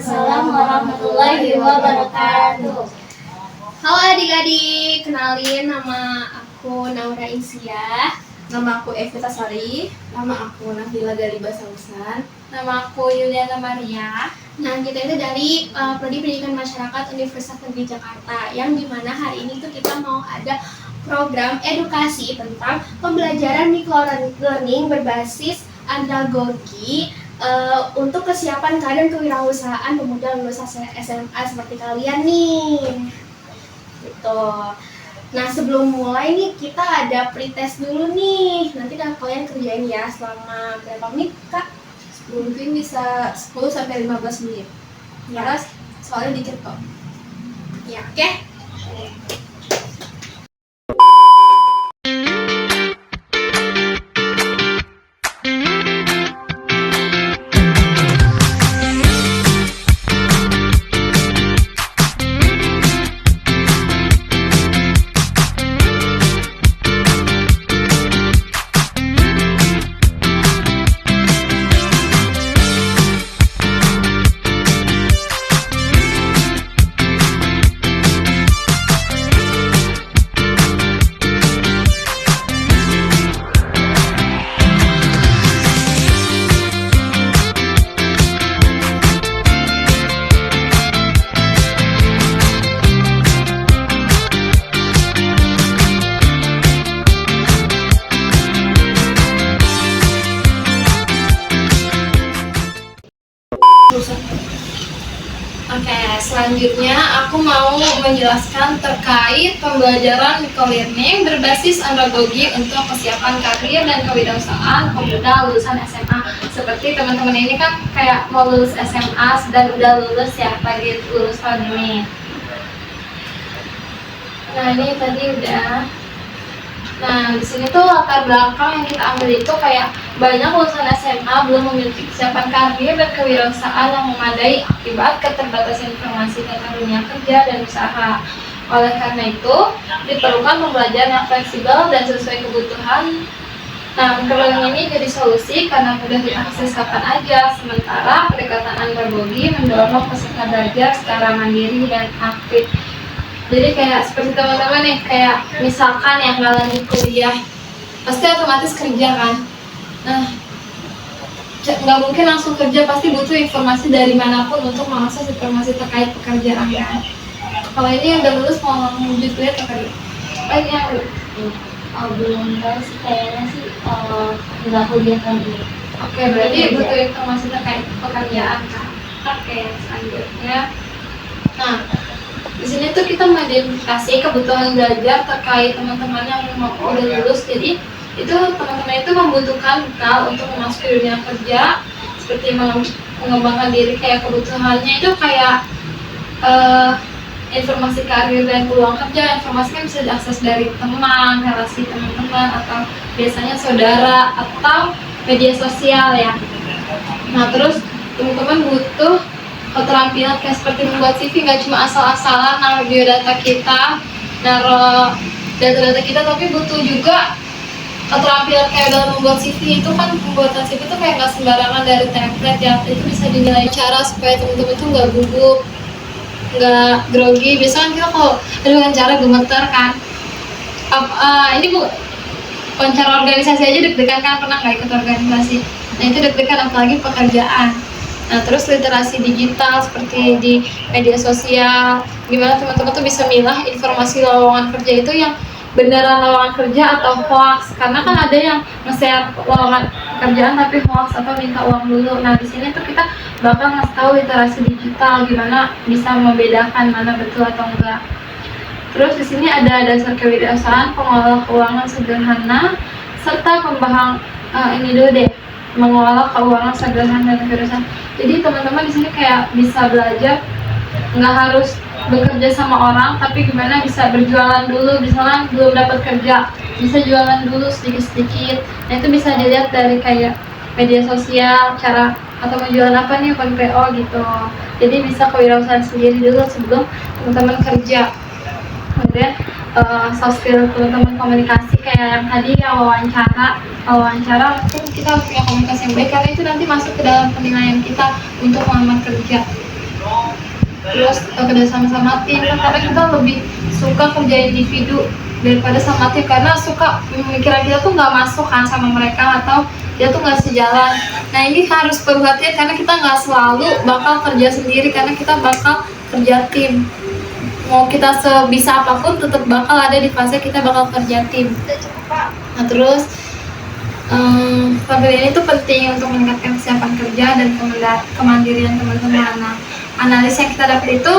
Waalaikumsalam warahmatullahi wabarakatuh. Halo adik-adik, kenalin nama aku Naura Insiah. Nama aku Evita Sari. Nama aku Nabila Gariba Sausan. Nama aku Yuliana Maria. Nah, kita itu dari Prodi Pendidikan Masyarakat Universitas Negeri Jakarta, yang dimana hari ini tuh kita mau ada program edukasi tentang pembelajaran microlearning berbasis andragogi untuk kesiapan kader kewirausahaan pemuda lulusan SMA seperti kalian nih. Gitu. Nah, sebelum mulai nih kita ada pretest dulu nih. Nanti kalian kerjain ya selama berapa menit, Kak? Mungkin bisa 10 sampai 15 menit. Ya. Karena soalnya dikit kok. Ya, oke. Oke, selanjutnya aku mau menjelaskan terkait pembelajaran microlearning berbasis andragogi untuk kesiapan karir dan kewirausahaan pemuda lulusan SMA. Seperti teman-teman ini kan kayak mau lulus SMA dan udah lulus ya, lagi lulus tahun ini. Nah, ini tadi udah. Nah, di sini tuh latar belakang yang kita ambil itu kayak banyak lulusan SMA belum memiliki kesiapan karir dan kewirausahaan yang memadai akibat keterbatasan informasi tentang dunia kerja dan usaha. Oleh karena itu, diperlukan pembelajaran yang fleksibel dan sesuai kebutuhan. Nah, microlearning ini jadi solusi karena mudah diakses kapan aja, sementara pendekatan andragogi mendorong peserta belajar secara mandiri dan aktif. Jadi kayak seperti teman-teman nih, kayak misalkan yang nggak lanjut kuliah, pasti otomatis kerja kan. Nah, nggak mungkin langsung kerja, pasti butuh informasi dari manapun untuk mengakses informasi terkait pekerjaan kan. Kalau ini yang udah lulus mau lanjut kuliah atau kerja? Oh, ini yang Belum tahu sih, kayaknya sih nggak kuliah kan ini. Oke, berarti butuh informasi terkait pekerjaan kan. Oke, selanjutnya. Nah, di sini tuh kita mengidentifikasi kebutuhan belajar terkait teman-teman yang udah lulus. Jadi itu teman-teman itu membutuhkan bekal untuk memasuki dunia kerja, seperti mengembangkan diri. Kayak kebutuhannya itu kayak informasi karir dan peluang kerja. Informasi kan bisa diakses dari teman, relasi teman-teman, atau biasanya saudara atau media sosial ya. Nah, terus teman-teman butuh keterampilan kayak seperti membuat CV, nggak cuma asal-asalan naruh biodata kita, naruh data-data kita, tapi butuh juga keterampilan kayak dalam membuat CV. Itu kan pembuatan CV itu kayak nggak sembarangan dari template ya, itu bisa dinilai cara supaya teman-teman itu nggak gugup, nggak grogi. Biasanya kan kita kalau ada wawancara gemeter kan, ini bu wawancara organisasi aja deg-degan kan, pernah nggak ikut organisasi? Nah, itu deg-degan apalagi pekerjaan. Nah, terus literasi digital seperti di media sosial, gimana teman-teman tuh bisa milah informasi lowongan kerja itu yang beneran lowongan kerja atau hoax. Karena kan ada yang nge-share lowongan pekerjaan tapi hoax atau minta uang dulu. Nah, di sini tuh kita bakal ngasih tahu literasi digital, gimana bisa membedakan mana betul atau enggak. Terus di sini ada dasar kewirausahaan, pengelola keuangan sederhana, serta ini dulu deh, mengelola keuangan sederhana dan kewirausahaan. Jadi teman-teman di sini kayak bisa belajar nggak harus bekerja sama orang, tapi gimana bisa berjualan dulu. Misalnya belum dapat kerja, bisa jualan dulu sedikit-sedikit. Nah, itu bisa dilihat dari kayak media sosial, cara atau menjual apa nih, pakai PO gitu. Jadi bisa kewirausahaan sendiri dulu sebelum teman-teman kerja. Kemudian soft skill teman-teman komunikasi kayak yang tadi ya, wawancara mungkin kita harus punya komunikasi yang baik karena itu nanti masuk ke dalam penilaian kita untuk melamar kerja. terus kerja sama tim kan, karena kita lebih suka kerja individu daripada sama tim, karena suka pemikiran kita tuh nggak masuk kan sama mereka, atau dia tuh nggak sejalan. Nah ini harus perhatian karena kita nggak selalu bakal kerja sendiri, karena kita bakal kerja tim. Mau kita sebisa apapun tetap bakal ada di fase kita bakal kerja tim. Nah terus tabel ini tuh penting untuk meningkatkan kesiapan kerja dan kemandirian teman-teman. Nah, analis yang kita dapat itu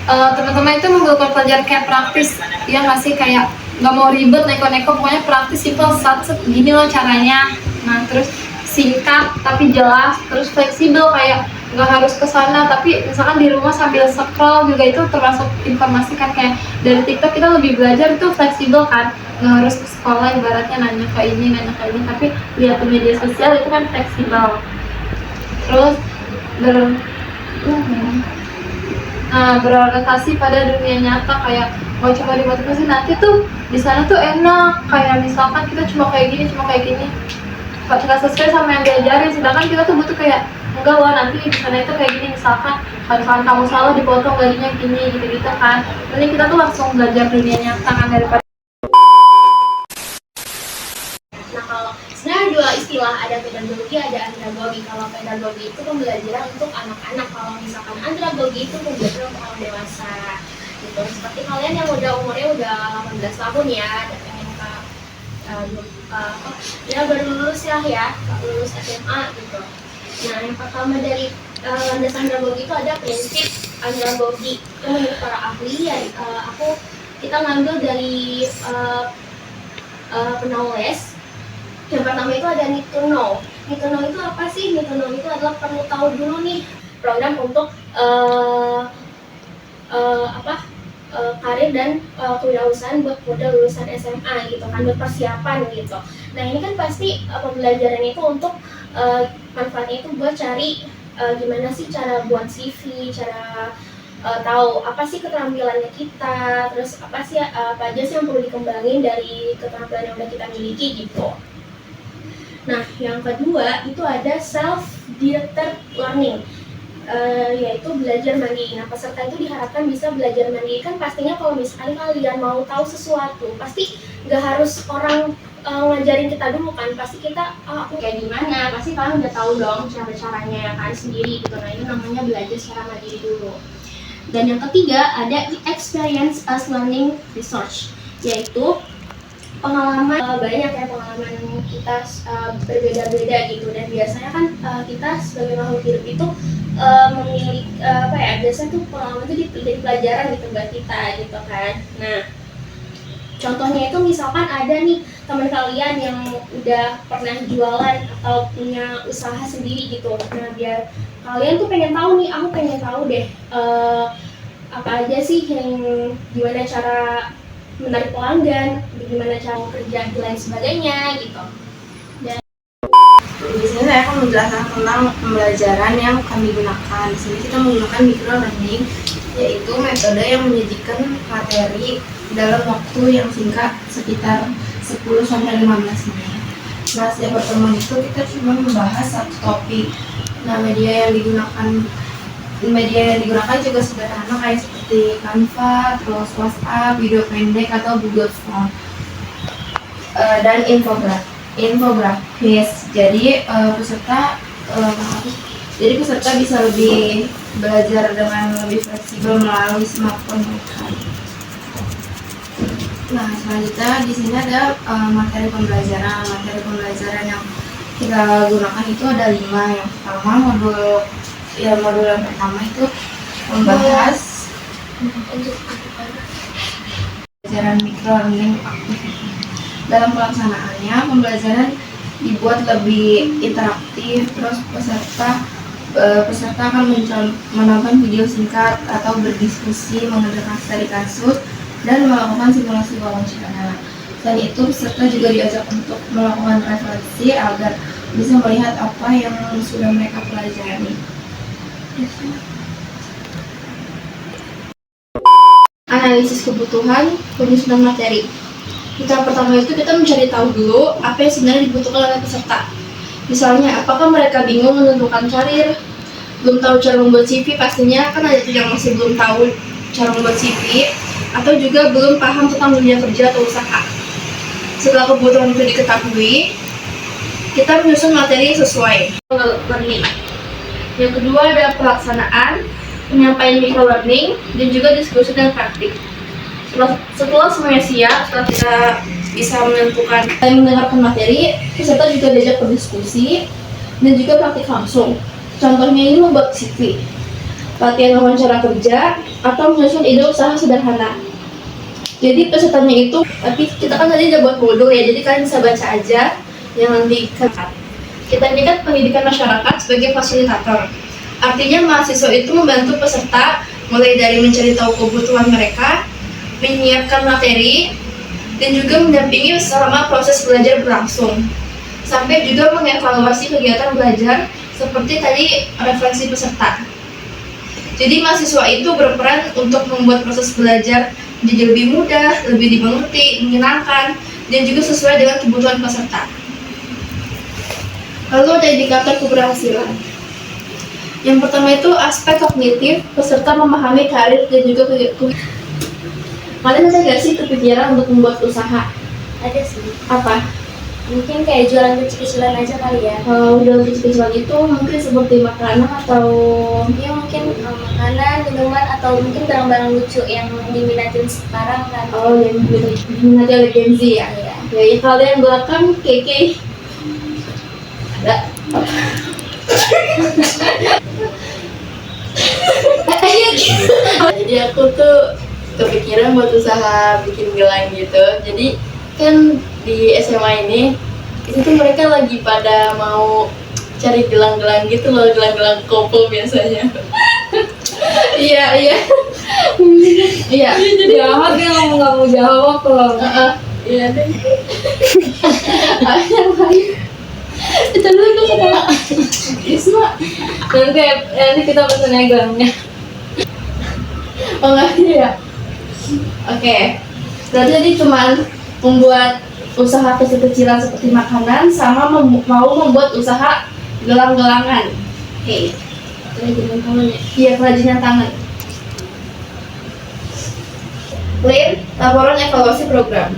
teman-teman itu membutuhkan pelajaran kayak praktis, ya masih kayak nggak mau ribet neko-neko, pokoknya praktis, simple, satu gini loh caranya. Nah terus singkat tapi jelas, terus fleksibel, kayak nggak harus ke sana, tapi misalkan di rumah sambil scroll juga itu termasuk informasi kan, kayak dari TikTok kita lebih belajar itu fleksibel kan, nggak harus ke sekolah ibaratnya nanya ke ini, tapi lihat di media sosial itu kan fleksibel. Terus berorientasi pada dunia nyata, kayak mau coba dimotivasi nanti tuh di sana tuh enak, kayak misalkan kita cuma kayak gini nggak sesuai sama yang diajarin, sedangkan kita tuh butuh kayak enggak loh, nanti di sana itu kayak gini, misalkan kalau kamu salah dipotong gajinya gini gitu kan. Nanti kita tuh langsung belajar dunia nyata kan, daripada. Nah kalau sebenarnya dua istilah, ada pedagogi, ada andragogi. Kalau pedagogi itu pembelajaran untuk anak-anak, kalau misalkan andragogi itu pembelajaran untuk orang dewasa gitu. Seperti kalian yang umurnya udah 18 tahun ya, dan pengen ya baru lulus ya, lulus SMA gitu. Nah yang pertama dari landasan andragogi itu ada prinsip andragogi. Itu menurut para ahli ya, kita ngambil dari penulis. Yang pertama itu ada need to know. Need to know itu apa sih? Need to know itu adalah perlu tahu dulu nih program untuk karir dan kewirausahaan buat modal lulusan SMA gitu kan, buat persiapan gitu. Nah ini kan pasti pembelajaran itu untuk manfaatnya itu buat cari gimana sih cara buat CV, cara tahu apa sih keterampilannya kita, terus apa aja sih yang perlu dikembangin dari keterampilan yang udah kita miliki gitu. Nah yang kedua itu ada self-directed learning, yaitu belajar mandiri. Nah peserta itu diharapkan bisa belajar mandiri. Kan pastinya kalau misalkan kalian mau tahu sesuatu, pasti nggak harus orang ngajarin kita dulu kan, pasti kita aku kayak gimana, pasti kalian udah tahu dong cara-caranya ya kan sendiri gitu. Nah ini namanya belajar secara mandiri dulu. Dan yang ketiga ada experience as learning research, yaitu pengalaman banyak ya, pengalaman kita berbeda-beda gitu, dan biasanya kan kita sebagai makhluk hidup itu memiliki biasanya tuh pengalaman itu di pelajaran gitu buat kita gitu kan. Nah contohnya itu misalkan ada nih teman kalian yang udah pernah jualan atau punya usaha sendiri gitu. Nah biar kalian tuh pengen tahu nih, aku pengen tahu deh apa aja sih yang gimana cara menarik pelanggan, gimana cara kerja dan lain sebagainya gitu. Dan di sini saya akan menjelaskan tentang pembelajaran yang kami gunakan. Di sini kita menggunakan micro learning, yaitu metode yang menyajikan materi dalam waktu yang singkat, sekitar 10-15 menit. Nah, setiap pertemuan itu kita cuma membahas satu topik. Nah, media yang digunakan juga sederhana, kayak seperti Canva, terus WhatsApp, video pendek atau Google Form, dan infografis. Jadi peserta bisa lebih belajar dengan lebih fleksibel melalui smartphone mereka. Nah, selanjutnya di sini ada materi pembelajaran. Materi pembelajaran yang kita gunakan itu ada 5. Yang pertama modul yang pertama itu membahas pembelajaran micro learning activity. Dalam pelaksanaannya, pembelajaran dibuat lebih interaktif, terus peserta akan menonton video singkat atau berdiskusi mengerjakan studi kasus dan melakukan simulasi wawancara. Selain itu, peserta juga diajak untuk melakukan refleksi agar bisa melihat apa yang sudah mereka pelajari. analisis kebutuhan, penyusunan materi. Yang pertama itu kita mencari tahu dulu apa yang sebenarnya dibutuhkan oleh peserta. Misalnya, apakah mereka bingung menentukan karir, belum tahu cara membuat CV, pastinya kan ada tuh yang masih belum tahu cara membuat CV atau juga belum paham tentang dunia kerja atau usaha. Setelah kebutuhan itu diketahui, kita menyusun materi yang sesuai learning. Yang kedua ada pelaksanaan, penyampaian micro learning, dan juga diskusi dan praktik. Setelah semuanya siap, setelah kita bisa menentukan dan mendengarkan materi, peserta juga diajak berdiskusi dan juga praktik langsung. Contohnya ini membuat CV, latihan wawancara kerja, atau menyusun ide usaha sederhana. Jadi pesertanya itu, tapi kita kan tadi udah buat modul ya, jadi kalian bisa baca aja yang nanti kita ini kan pendidikan masyarakat sebagai fasilitator. Artinya mahasiswa itu membantu peserta mulai dari mencari tahu kebutuhan mereka, menyiapkan materi, dan juga mendampingi selama proses belajar berlangsung. Sampai juga mengevaluasi kegiatan belajar seperti tadi referensi peserta. Jadi mahasiswa itu berperan untuk membuat proses belajar jadi lebih mudah, lebih dimengerti, menyenangkan, dan juga sesuai dengan kebutuhan peserta. Lalu ada indikator keberhasilan. Yang pertama itu aspek kognitif, peserta memahami karir dan juga kalian ada nggak sih kepikiran untuk membuat usaha? Ada sih. Apa? Mungkin kayak jualan kecil-kecilan aja kali ya. Udah kecil-kecilan itu mungkin seperti makanan atau Ya mungkin makanan, minuman, atau mungkin barang-barang lucu yang diminatin sekarang kan. yang diminati oleh Gen Z ya. Iya. Ya kalau yang belakang keke ada. Jadi aku tuh kepikiran buat usaha bikin gelang gitu. Jadi kan di SMA ini itu tuh mereka lagi pada mau cari gelang-gelang gitu loh, gelang-gelang kopo biasanya. Iya. Iya. Jadi amat dia nggak mau jawab loh. Iya deh. Yang lain. Itu dulu tuh kata Isma. Nanti kita pesen aja gelangnya. Oh enggak ya. Oke. Berarti tadi cuman membuat usaha kecil-kecilan seperti makanan sama mau membuat usaha gelang-gelangan. Oke. Kerajinan tangan ya? Iya, kerajinan tangan. Lain, laporan evaluasi program.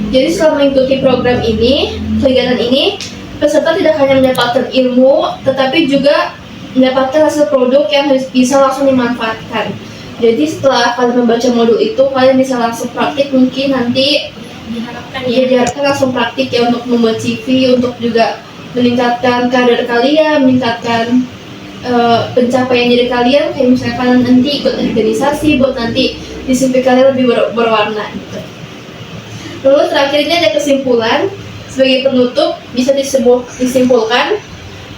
Jadi setelah mengikuti program ini, kegiatan ini, peserta tidak hanya mendapatkan ilmu, tetapi juga mendapatkan hasil produk yang bisa langsung dimanfaatkan. Jadi setelah kalian membaca modul itu, kalian bisa langsung praktik, mungkin nanti diharapkan langsung praktik ya untuk membuat CV, untuk juga meningkatkan karir kalian, meningkatkan pencapaian diri kalian, kayak misalkan nanti ikut organisasi, buat nanti di CV kalian lebih berwarna gitu. Lalu terakhir ini ada kesimpulan. Sebagai penutup bisa disimpulkan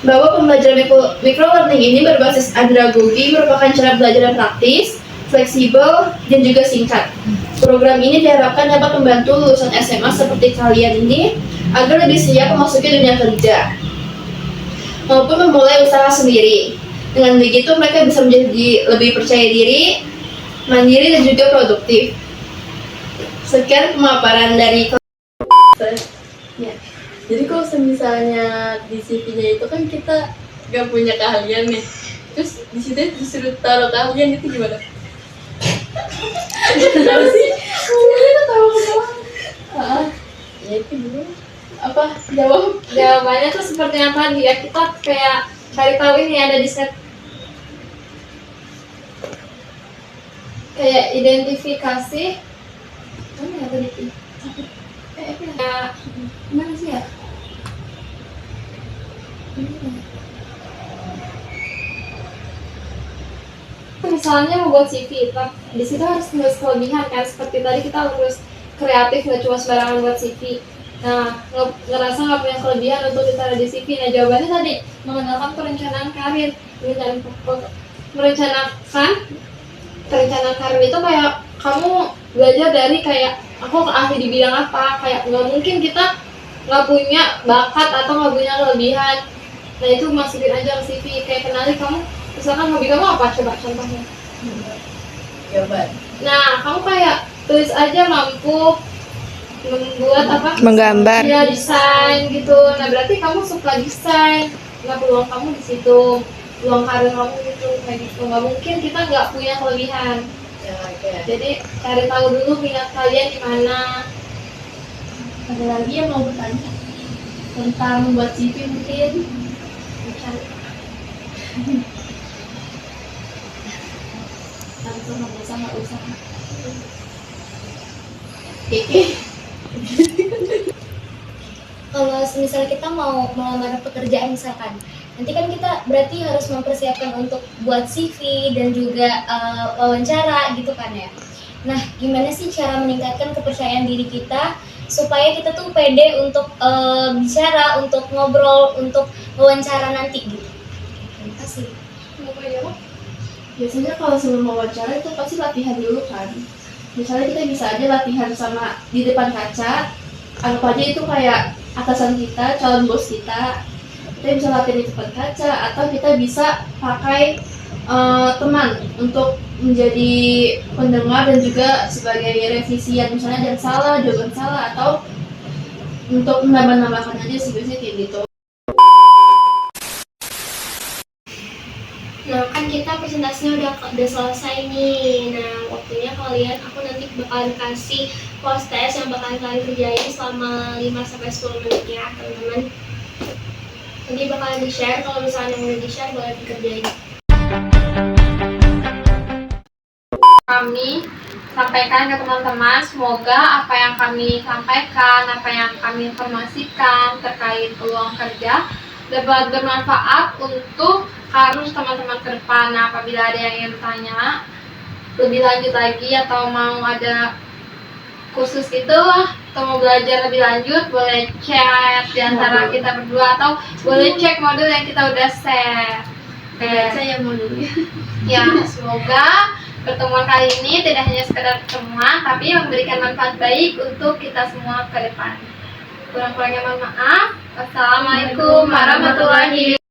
bahwa pembelajaran microlearning ini berbasis andragogi merupakan cara belajar yang praktis, fleksibel, dan juga singkat. Program ini diharapkan dapat membantu lulusan SMA seperti kalian ini agar lebih siap memasuki dunia kerja maupun memulai usaha sendiri. Dengan begitu mereka bisa menjadi lebih percaya diri, mandiri, dan juga produktif. Sekian pemaparan dari ya. Jadi kalau misalnya di CV-nya itu kan kita gak punya keahlian nih, terus di situ disuruh taruh keahlian, itu gimana? Kenapa sih? Kita tahu ya itu dulu. Apa? Jawabannya tuh seperti yang tadi ya, kita kayak cari tahu ini ada di set kayak identifikasi mana ya tadi ya, Gimana sih ya? misalnya membuat CV, di situ harus nulis kelebihan kan, seperti tadi kita harus kreatif, nggak cuma sembarangan buat CV. Nah, ngerasa nggak punya kelebihan untuk ditaruh di CV. Nah, jawabannya tadi mengenalkan perencanaan karir. Perencanaan karir itu kayak kamu belajar dari kayak aku ahli di bidang apa, kayak nggak mungkin kita nggak punya bakat atau nggak punya kelebihan. Nah, itu masukin aja ke CV, kayak kenali kamu, misalkan hobi kamu apa, coba contohnya. Jawaban. Nah, kamu kayak tulis aja mampu membuat apa? Menggambar. Ya, desain gitu. Nah, berarti kamu suka desain. Nah, peluang kamu di situ, peluang karir kamu gitu, kayak gitu. Nggak mungkin kita nggak punya kelebihan. Ya, oke. Jadi cari tahu dulu minat kalian di mana. Ada lagi yang mau bertanya tentang membuat CV mungkin? Bukan. Langsung nggak usah. Kalau misalnya kita mau melamar pekerjaan misalkan, nanti kan kita berarti harus mempersiapkan untuk buat CV dan juga wawancara gitu kan ya. Nah, gimana sih cara meningkatkan kepercayaan diri kita supaya kita tuh pede untuk bicara, untuk ngobrol, untuk wawancara nanti gitu. Terima kasih. Mau jawab? Biasanya kalau sebelum wawancara itu pasti latihan dulu kan. Misalnya kita bisa aja latihan sama di depan kaca, anggap aja itu kayak atasan kita, calon bos kita. Kita bisa latihan di depan kaca atau kita bisa pakai teman untuk menjadi pendengar dan juga sebagai revisian, misalnya ada salah, jawaban salah, atau untuk menambah-nambahkan aja sih, biasanya kayak gitu. Nah, kan kita presentasinya udah selesai nih. Nah, waktunya kalian, aku nanti bakalan kasih post test yang bakalan kalian kerjain selama 5-10 menit ya, teman-teman. Nanti bakalan di-share, kalau misalnya yang udah di-share boleh dikerjain. Kami sampaikan ke teman-teman, semoga apa yang kami sampaikan, apa yang kami informasikan terkait peluang kerja dapat bermanfaat untuk karir teman-teman ke depan. Nah, apabila ada yang ingin bertanya lebih lanjut lagi atau mau ada khusus gitu atau mau belajar lebih lanjut, boleh chat di antara kita berdua atau boleh cek modul yang kita udah share. Saya mau dulu ya. Ya, semoga pertemuan kali ini tidak hanya sekedar pertemuan, tapi memberikan manfaat baik untuk kita semua ke depan. Kurang-kurangnya mohon maaf. Wassalamualaikum warahmatullahi wabarakatuh.